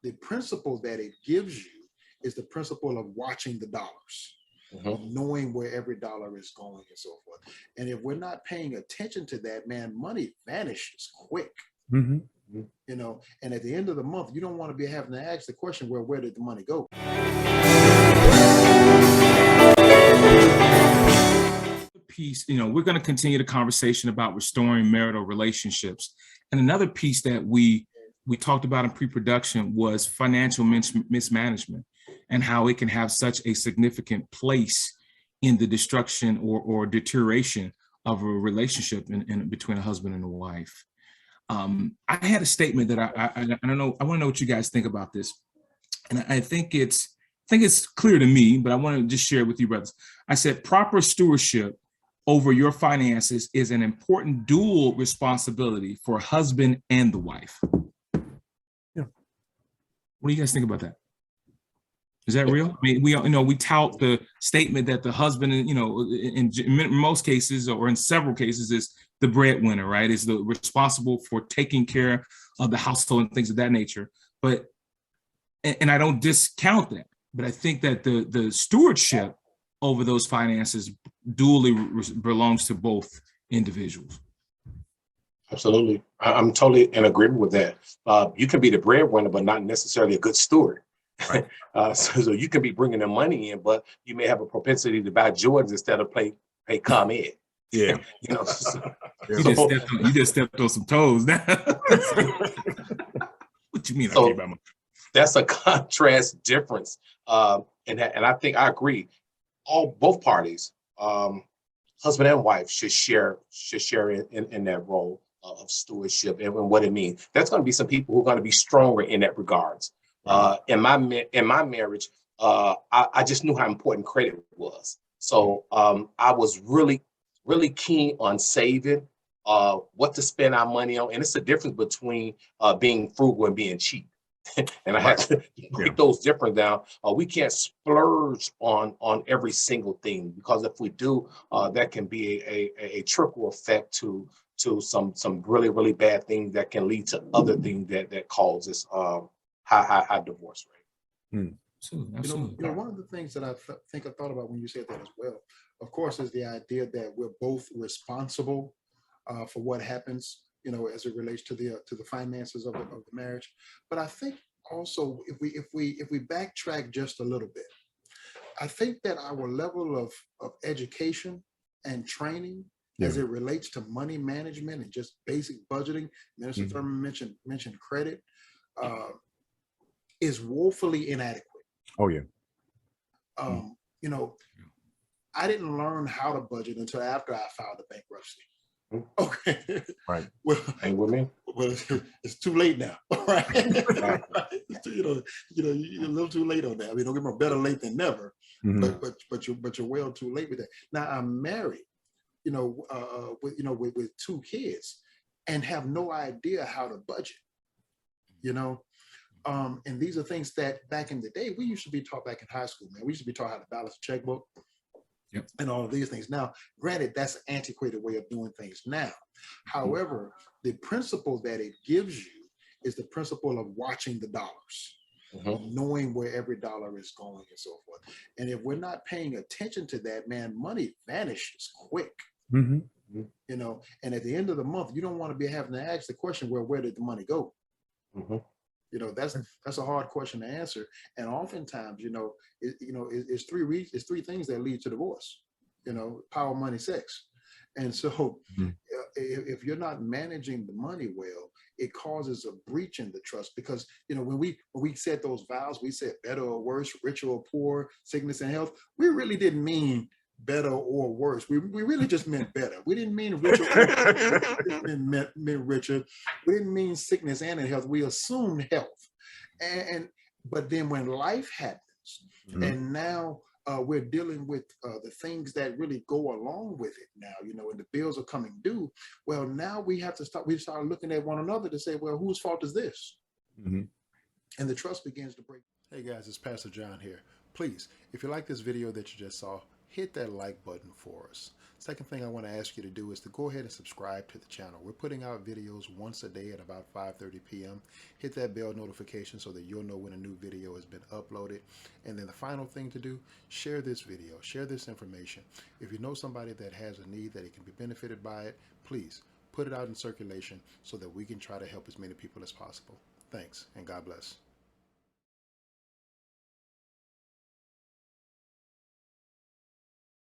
the principle that it gives you is the principle of watching the dollars, knowing where every dollar is going and so forth. And if we're not paying attention to that, man, money vanishes quick. You know, and at the end of the month, you don't want to be having to ask the question, well, where did the money go? Piece, you know, we're going to continue the conversation about restoring marital relationships. And another piece that we talked about in pre-production was financial mismanagement and how it can have such a significant place in the destruction or deterioration of a relationship in between a husband and a wife. I had a statement that I don't know. I want to know what you guys think about this, and I think it's clear to me, but I want to just share it with you, brothers. I said proper stewardship over your finances is an important dual responsibility for a husband and the wife. Yeah. What do you guys think about that? Is that real? I mean, we tout the statement that the husband, in most cases or in several cases is the breadwinner, right? Is the responsible for taking care of the household and things of that nature. But, and I don't discount that, but I think that the stewardship over those finances duly belongs to both individuals. Absolutely. I'm totally in agreement with that. You can be the breadwinner, but not necessarily a good steward. Right. So you can be bringing the money in, but you may have a propensity to buy Jordans instead of pay ComEd. Yeah. You just stepped on some toes now. What you mean? So that's a contrast difference. And I think I agree. Both parties, husband and wife, should share in that role of stewardship and what it means. There's going to be some people who are going to be stronger in that regards. In my marriage, I just knew how important credit was. So I was really keen on saving, what to spend our money on. And it's a difference between being frugal and being cheap. And I had to break those different down. We can't splurge on every single thing, because if we do, that can be a trickle effect to some really bad things that can lead to other things that causes high divorce rate. Absolutely. One of the things that I thought about when you said that as well, of course, is the idea that we're both responsible for what happens, as it relates to the finances of the marriage. But I think also if we backtrack just a little bit, I think that our level of education and training as it relates to money management and just basic budgeting, Minister Thurman mentioned credit, is woefully inadequate. Oh yeah. I didn't learn how to budget until after I filed the bankruptcy. Okay. Right. Well, ain't with me. Well, it's too late now. Right. You're a little too late on that. I mean, don't get me wrong, better late than never. But you're well too late with that. Now I'm married, with two kids, and have no idea how to budget. And these are things that back in the day we used to be taught back in high school, man. We used to be taught how to balance a checkbook. Yep. And all of these things. Now, granted, that's an antiquated way of doing things now. However, the principle that it gives you is the principle of watching the dollars, knowing where every dollar is going and so forth. And if we're not paying attention to that, man, money vanishes quick. And at the end of the month, you don't want to be having to ask the question, well, where did the money go? That's a hard question to answer, and oftentimes, it's three things that lead to divorce. Power, money, sex, and so if you're not managing the money well, it causes a breach in the trust. Because when we said those vows, we said better or worse, richer or poor, sickness and health. We really didn't mean better or worse. We really just meant better. We didn't mean richer. We meant richer. We didn't mean sickness and health. We assumed health. But then when life happens, and now we're dealing with the things that really go along with it now, and the bills are coming due. Well, now we start looking at one another to say, well, whose fault is this? And the trust begins to break. Hey guys, it's Pastor John here. Please, if you like this video that you just saw, hit that like button for us. Second thing I want to ask you to do is to go ahead and subscribe to the channel. We're putting out videos once a day at about 5:30 p.m. Hit that bell notification so that you'll know when a new video has been uploaded. And then the final thing to do, share this video, share this information. If you know somebody that has a need, that it can be benefited by it, please put it out in circulation so that we can try to help as many people as possible. Thanks, and God bless.